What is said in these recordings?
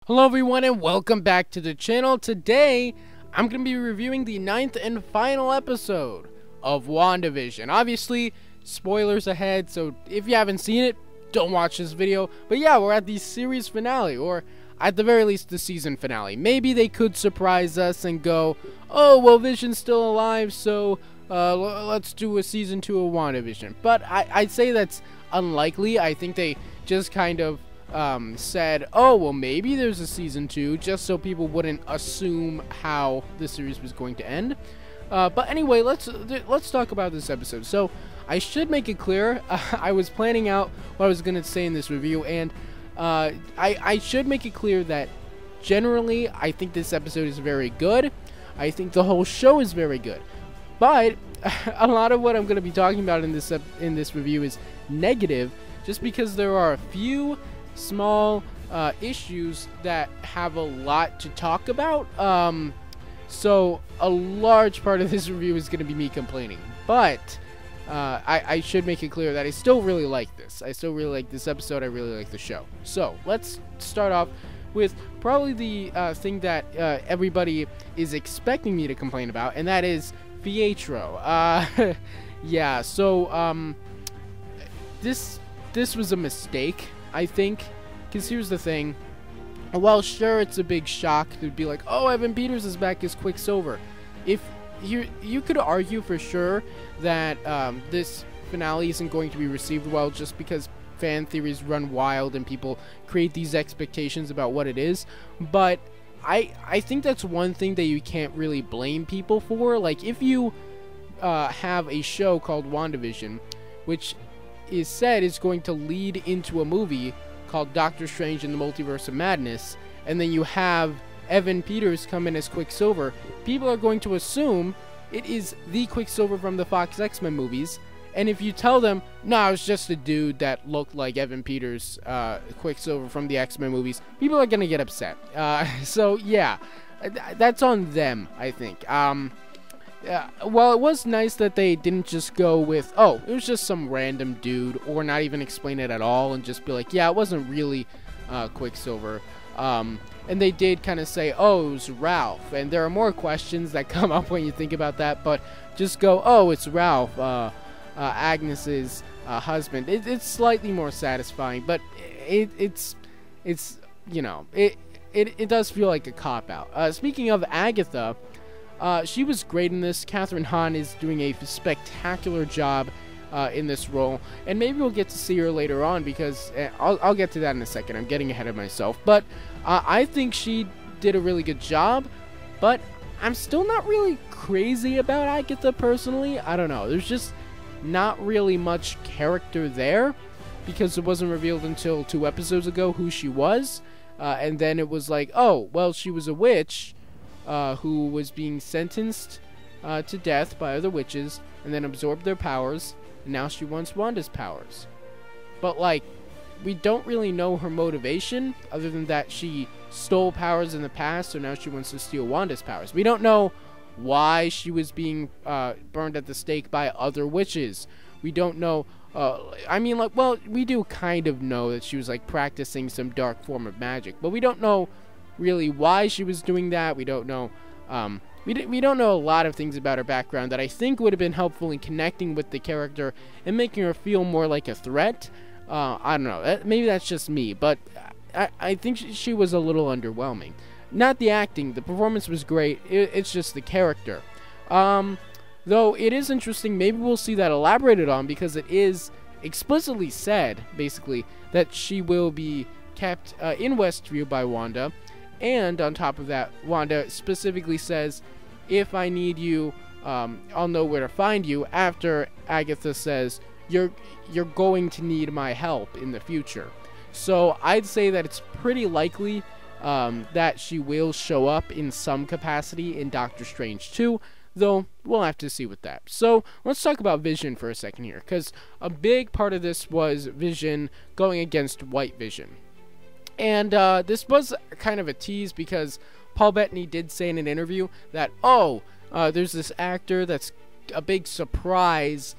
Hello everyone and welcome back to the channel. Today, I'm going to be reviewing the 9th and final episode of WandaVision. Obviously, spoilers ahead, so if you haven't seen it, don't watch this video. But yeah, we're at the series finale, or at the very least, the season finale. Maybe they could surprise us and go, oh, well, Vision's still alive, so let's do a season 2 of WandaVision. But I'd say that's unlikely. I think they just kind of said, oh, well, maybe there's a season 2, just so people wouldn't assume how the series was going to end. But anyway, let's talk about this episode. So I should make it clear, I was planning out what I was going to say in this review, and I should make it clear that generally I think this episode is very good. I think the whole show is very good. But a lot of what I'm going to be talking about in this review is negative, just because there are a few small issues that have a lot to talk about. So a large part of this review is going to be me complaining. But I should make it clear that I still really like this. I still really like this episode. I really like the show. So let's start off with probably the thing that everybody is expecting me to complain about, and that is Pietro. Yeah, so this was a mistake, I think, because here's the thing. Well, sure, it's a big shock to be like, oh, Evan Peters is back as Quicksilver. If you could argue for sure that this finale isn't going to be received well, just because fan theories run wild and people create these expectations about what it is. But I think that's one thing that you can't really blame people for. Like, if you have a show called WandaVision, which is said is going to lead into a movie called Doctor Strange in the Multiverse of Madness, and then you have Evan Peters come in as Quicksilver, people are going to assume it is the Quicksilver from the Fox X-Men movies. And if you tell them, no, it was just a dude that looked like Evan Peters, Quicksilver from the X-Men movies, people are going to get upset. So, yeah, that's on them, I think. Well, it was nice that they didn't just go with, oh, it was just some random dude, or not even explain it at all, and just be like, yeah, it wasn't really Quicksilver. And they did kind of say, oh, it was Ralph. And there are more questions that come up when you think about that, but just go, oh, it's Ralph, Agnes's husband. It's slightly more satisfying, but it's you know, it does feel like a cop-out. Speaking of Agatha, she was great in this. Catherine Hahn is doing a spectacular job in this role, and maybe we'll get to see her later on, because I'll get to that in a second. I'm getting ahead of myself, but I think she did a really good job, but I'm still not really crazy about Agatha personally. I don't know. There's just not really much character there, because it wasn't revealed until 2 episodes ago who she was, and then it was like, oh, well, she was a witch who was being sentenced to death by other witches, and then absorbed their powers, and now she wants Wanda's powers. But, like, we don't really know her motivation, other than that she stole powers in the past, so now she wants to steal Wanda's powers. We don't know why she was being burned at the stake by other witches. We don't know, I mean, like, well, we do kind of know that she was, like, practicing some dark form of magic, but we don't know really why she was doing that. We don't know, we don't know a lot of things about her background that I think would have been helpful in connecting with the character and making her feel more like a threat. I don't know, maybe that's just me, but I think she was a little underwhelming. Not the acting, the performance was great, it's just the character. Though it is interesting, maybe we'll see that elaborated on, because it is explicitly said, basically, that she will be kept in Westview by Wanda. And on top of that, Wanda specifically says, if I need you, I'll know where to find you, after Agatha says, you're going to need my help in the future. So I'd say that it's pretty likely that she will show up in some capacity in Doctor Strange 2, though we'll have to see with that. So let's talk about Vision for a second here, because a big part of this was Vision going against White Vision. And this was kind of a tease, because Paul Bettany did say in an interview that, oh, there's this actor that's a big surprise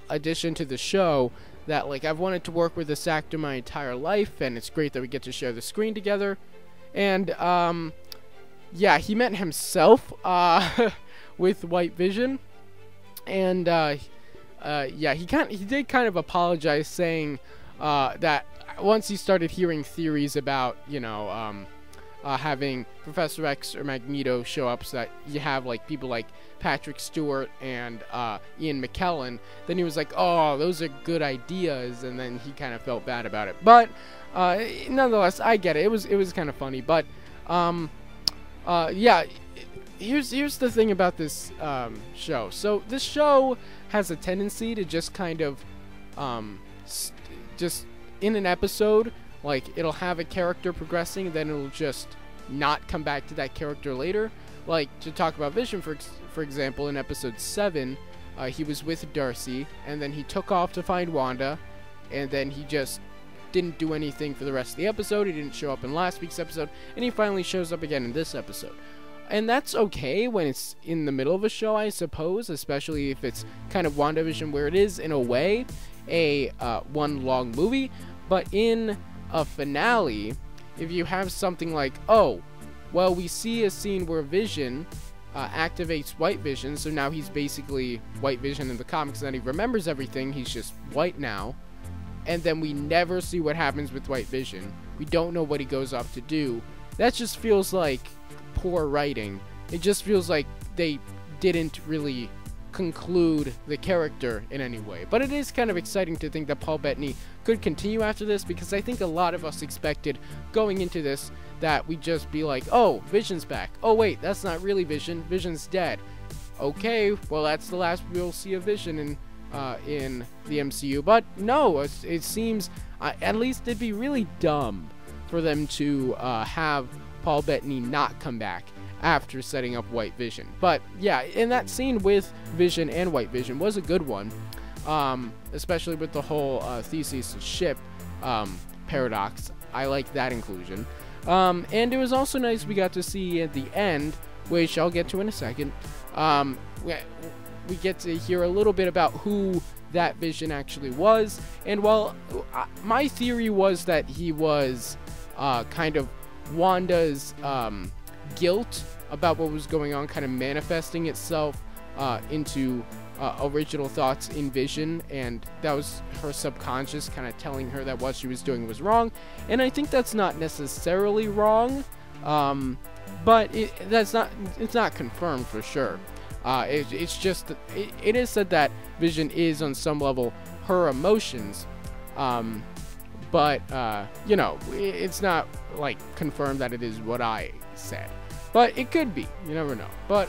addition to the show that, like, I've wanted to work with this actor my entire life, and it's great that we get to share the screen together. And yeah, he met himself with White Vision, and yeah, he did kind of apologize, saying that once he started hearing theories about, you know, having Professor X or Magneto show up, so that you have like people like Patrick Stewart and Ian McKellen, then he was like, oh, those are good ideas, and then he kind of felt bad about it. But nonetheless, I get it. It was kind of funny. But yeah, here's the thing about this show. So this show has a tendency to just kind of just in an episode, like, it'll have a character progressing, then it'll just not come back to that character later. Like, to talk about Vision, for example, in episode 7, he was with Darcy, and then he took off to find Wanda, and then he just didn't do anything for the rest of the episode. He didn't show up in last week's episode, and he finally shows up again in this episode. And that's okay when it's in the middle of a show, I suppose, especially if it's kind of WandaVision, where it is, in a way, a one long movie. But in a finale, if you have something like, oh, well, we see a scene where Vision activates White Vision, so now he's basically White Vision in the comics, and then he remembers everything, he's just white now, and then we never see what happens with White Vision. We don't know what he goes off to do. That just feels like poor writing. It just feels like they didn't really conclude the character in any way. But it is kind of exciting to think that Paul Bettany could continue after this, because I think a lot of us expected going into this that we'd just be like, oh, Vision's back. Oh wait, that's not really Vision. Vision's dead. Okay, well, that's the last we'll see of Vision in the MCU. But no, it seems at least it'd be really dumb for them to have Paul Bettany not come back after setting up White Vision. But yeah, and that scene with Vision and White Vision was a good one, especially with the whole Theseus ship paradox. I like that inclusion. And it was also nice we got to see at the end, which I'll get to in a second, we get to hear a little bit about who that Vision actually was. And while my theory was that he was kind of Wanda's guilt about what was going on kind of manifesting itself into original thoughts in Vision, and that was her subconscious kind of telling her that what she was doing was wrong. And I think that's not necessarily wrong, but it's not confirmed for sure. It's just that it is said that Vision is on some level her emotions, but you know, it's not like confirmed that it is what I said, but it could be. You never know. But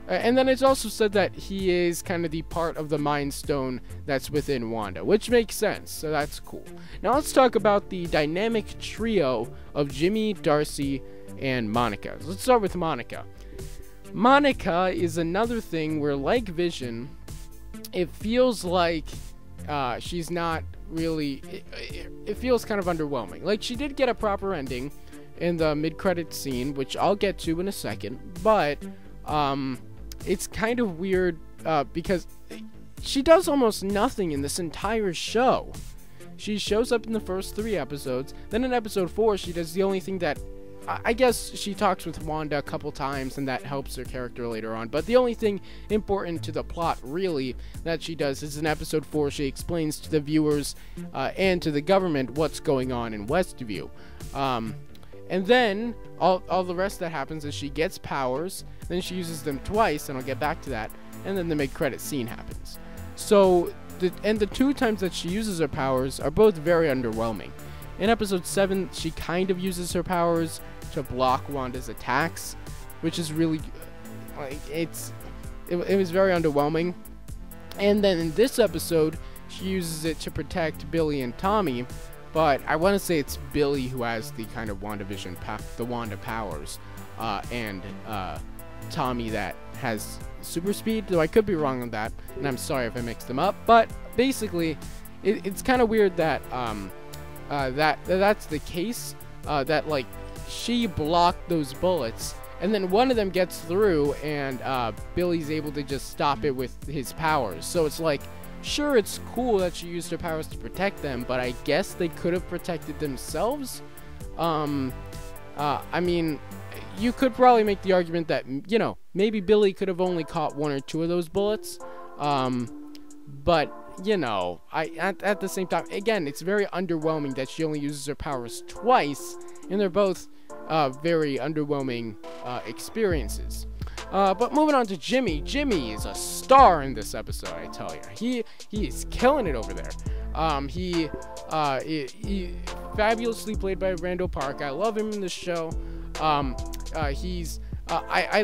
and then it's also said that he is kind of the part of the Mind Stone that's within Wanda, which makes sense, so that's cool. Now let's talk about the dynamic trio of Jimmy, Darcy, and Monica. Let's start with Monica. Monica is another thing where, like Vision, it feels like she's not really... It feels kind of underwhelming. Like, she did get a proper ending in the mid-credit scene, which I'll get to in a second, but it's kind of weird because she does almost nothing in this entire show. She shows up in the first 3 episodes, then in episode 4 she does the only thing that... I guess she talks with Wanda a couple times, and that helps her character later on, but the only thing important to the plot, really, that she does is in episode 4 she explains to the viewers and to the government what's going on in Westview. And then all the rest that happens is she gets powers, then she uses them twice, and I'll get back to that, and then the mid-credit scene happens. So, the 2 times that she uses her powers are both very underwhelming. In episode 7, she kind of uses her powers to block Wanda's attacks, which is really, like, it was very underwhelming. And then in this episode, she uses it to protect Billy and Tommy, but I want to say it's Billy who has the kind of WandaVision, the Wanda powers, and Tommy that has super speed, though I could be wrong on that, and I'm sorry if I mixed them up. But basically, it's kind of weird that that's the case, that, like, she blocked those bullets, and then one of them gets through, and Billy's able to just stop it with his powers. So it's like, sure, it's cool that she used her powers to protect them, but I guess they could have protected themselves. I mean, you could probably make the argument that, you know, maybe Billy could have only caught 1 or 2 of those bullets. But, you know, at the same time, again, it's very underwhelming that she only uses her powers twice, and they're both very underwhelming experiences. But moving on to Jimmy. Jimmy is a star in this episode, I tell you. He is killing it over there. He fabulously played by Randall Park. I love him in the show. I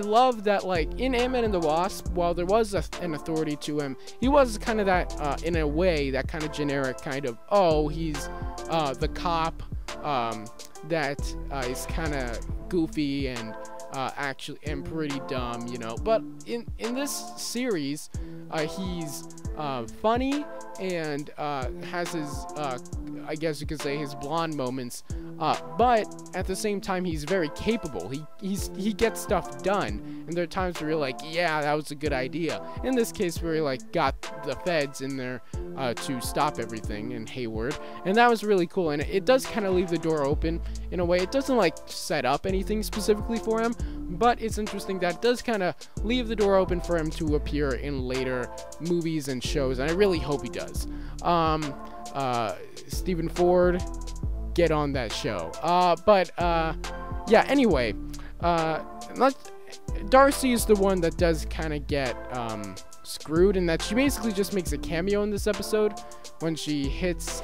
love that, like, in Ant-Man and the Wasp, while there was an authority to him, he was kind of that, in a way, that kind of generic kind of, oh, he's the cop that is kind of goofy and actually and pretty dumb, you know. But in this series, he's funny and has his I guess you could say his blonde moments, but at the same time he's very capable. He gets stuff done, and there are times where you're like, yeah, that was a good idea. In this case, where he like got the feds in there to stop everything in Hayward, and that was really cool. And it does kind of leave the door open in a way. It doesn't like set up anything specifically for him, but it's interesting that it does kind of leave the door open for him to appear in later movies and shows, and I really hope he does. Stephen Ford, get on that show. Yeah, anyway, Darcy is the one that does kind of get screwed, in that she basically just makes a cameo in this episode when she hits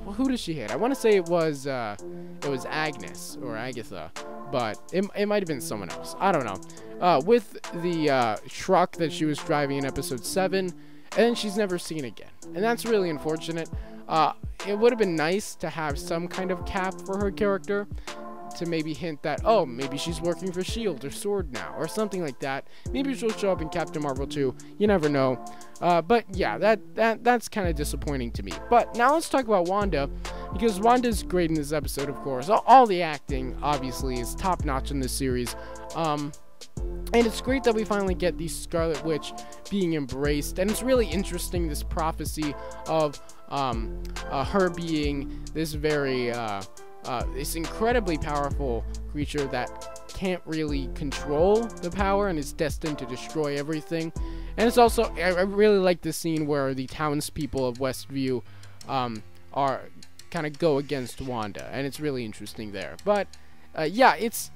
who does she hit? I want to say it was Agnes or Agatha, but it might have been someone else. I don't know. With the truck that she was driving in episode 7, and then she's never seen again, and that's really unfortunate. It would have been nice to have some kind of cap for her character, to maybe hint that, oh, maybe she's working for S.H.I.E.L.D. or S.W.O.R.D. now, or something like that. Maybe she'll show up in Captain Marvel 2. You never know. But yeah, that's kind of disappointing to me. But now let's talk about Wanda, because Wanda's great in this episode, of course. All the acting, obviously, is top-notch in this series. And it's great that we finally get the Scarlet Witch being embraced, and it's really interesting, this prophecy of her being this very this incredibly powerful creature that can't really control the power and is destined to destroy everything. And it's also, I really like the scene where the townspeople of Westview are kind of go against Wanda, and it's really interesting there. But yeah, it's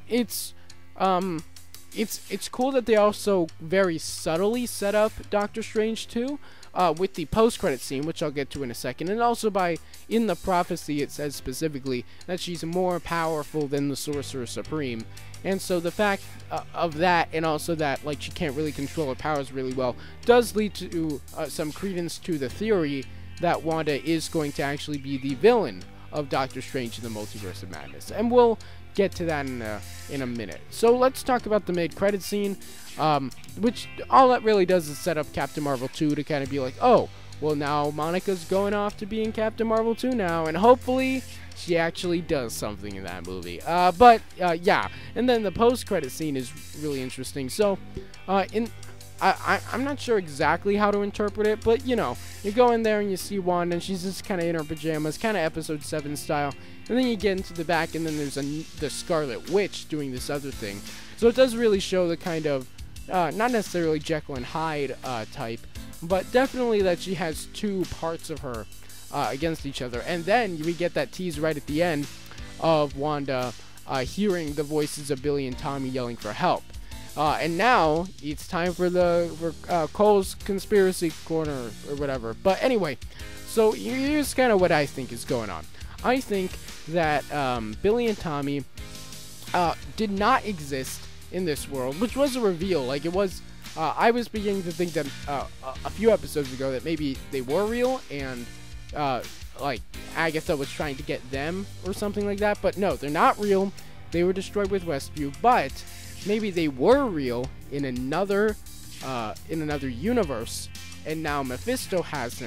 cool that they also very subtly set up Doctor Strange 2 with the post-credit scene, which I'll get to in a second, and also in the prophecy it says specifically that she's more powerful than the Sorcerer Supreme. And so the fact of that, and also that like she can't really control her powers really well, does lead to some credence to the theory that Wanda is going to actually be the villain of Doctor Strange in the Multiverse of Madness. And we'll get to that in a minute. So let's talk about the mid-credit scene, which all that really does is set up Captain Marvel 2 to kind of be like, oh, well, now Monica's going off to be in Captain Marvel 2 now, and hopefully she actually does something in that movie. Yeah, and then the post-credit scene is really interesting. So I'm not sure exactly how to interpret it, but, you know, you go in there and you see Wanda, and she's just kind of in her pajamas, kind of episode 7 style, and then you get into the back, and then there's the Scarlet Witch doing this other thing. So it does really show the kind of, not necessarily Jekyll and Hyde type, but definitely that she has two parts of her against each other. And then we get that tease right at the end of Wanda hearing the voices of Billy and Tommy yelling for help. And now it's time for Cole's Conspiracy Corner or whatever. But anyway, so here's kind of what I think is going on. I think that Billy and Tommy did not exist in this world, which was a reveal. Like, it was, I was beginning to think that a few episodes ago that maybe they were real, and like Agatha was trying to get them or something like that. But no, they're not real. They were destroyed with Westview, but maybe they were real in another universe, and now Mephisto has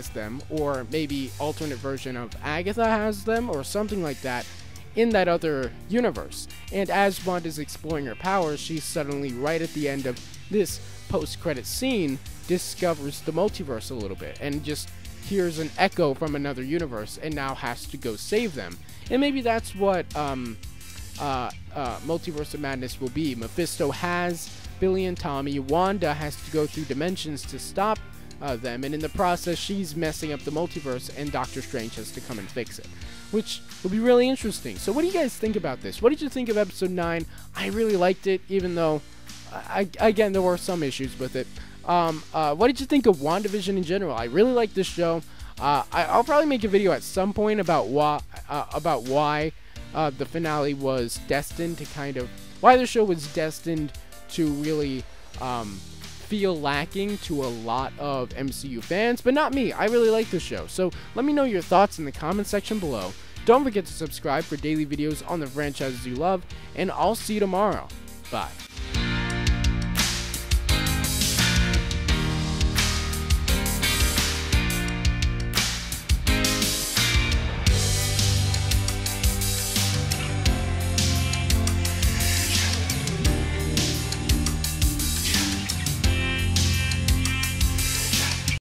them, or maybe alternate version of Agatha has them, or something like that, in that other universe. And as Wanda's exploring her powers, she's suddenly, right at the end of this post-credit scene, discovers the multiverse a little bit, and just hears an echo from another universe, and now has to go save them. And maybe that's what Multiverse of Madness will be. Mephisto has Billy and Tommy. Wanda has to go through dimensions to stop them, and in the process she's messing up the multiverse, and Doctor Strange has to come and fix it, which will be really interesting. So what do you guys think about this? What did you think of episode 9? I really liked it, even though again there were some issues with it. What did you think of WandaVision in general? I really like this show. I'll probably make a video at some point about why the finale was destined to why the show was destined to really feel lacking to a lot of MCU fans, but not me. I really like this show. So let me know your thoughts in the comment section below. Don't forget to subscribe for daily videos on the franchises you love, and I'll see you tomorrow. Bye.